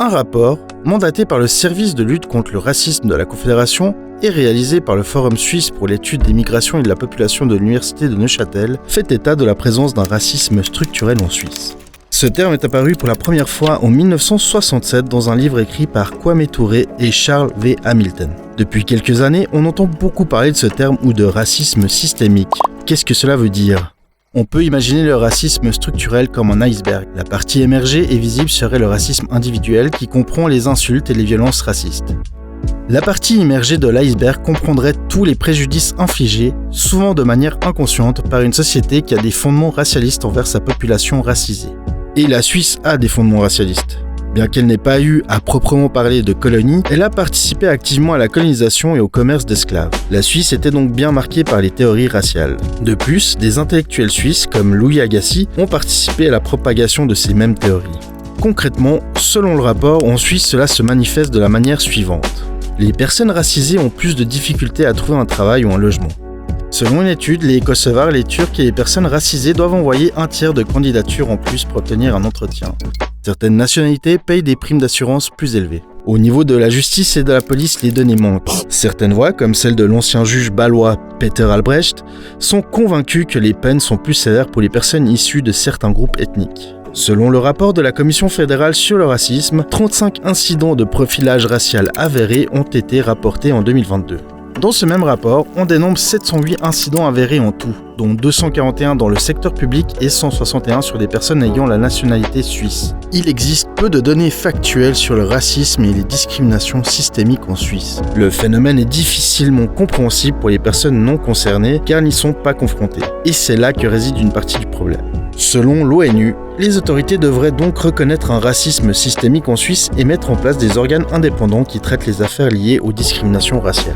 Un rapport, mandaté par le service de lutte contre le racisme de la Confédération et réalisé par le Forum suisse pour l'étude des migrations et de la population de l'Université de Neuchâtel, fait état de la présence d'un racisme structurel en Suisse. Ce terme est apparu pour la première fois en 1967 dans un livre écrit par Kwame Touré et Charles V. Hamilton. Depuis quelques années, on entend beaucoup parler de ce terme ou de racisme systémique. Qu'est-ce que cela veut dire ? On peut imaginer le racisme structurel comme un iceberg. La partie émergée et visible serait le racisme individuel qui comprend les insultes et les violences racistes. La partie immergée de l'iceberg comprendrait tous les préjudices infligés, souvent de manière inconsciente, par une société qui a des fondements racialistes envers sa population racisée. Et la Suisse a des fondements racialistes. Bien qu'elle n'ait pas eu à proprement parler de colonie, elle a participé activement à la colonisation et au commerce d'esclaves. La Suisse était donc bien marquée par les théories raciales. De plus, des intellectuels suisses comme Louis Agassiz ont participé à la propagation de ces mêmes théories. Concrètement, selon le rapport, en Suisse, cela se manifeste de la manière suivante. Les personnes racisées ont plus de difficultés à trouver un travail ou un logement. Selon une étude, les Kosovars, les Turcs et les personnes racisées doivent envoyer un tiers de candidatures en plus pour obtenir un entretien. Certaines nationalités payent des primes d'assurance plus élevées. Au niveau de la justice et de la police, les données manquent. Certaines voix, comme celle de l'ancien juge bâlois Peter Albrecht, sont convaincues que les peines sont plus sévères pour les personnes issues de certains groupes ethniques. Selon le rapport de la Commission fédérale sur le racisme, 35 incidents de profilage racial avérés ont été rapportés en 2022. Dans ce même rapport, on dénombre 708 incidents avérés en tout, dont 241 dans le secteur public et 161 sur des personnes ayant la nationalité suisse. Il existe peu de données factuelles sur le racisme et les discriminations systémiques en Suisse. Le phénomène est difficilement compréhensible pour les personnes non concernées car elles n'y sont pas confrontées. Et c'est là que réside une partie du problème. Selon l'ONU, les autorités devraient donc reconnaître un racisme systémique en Suisse et mettre en place des organes indépendants qui traitent les affaires liées aux discriminations raciales.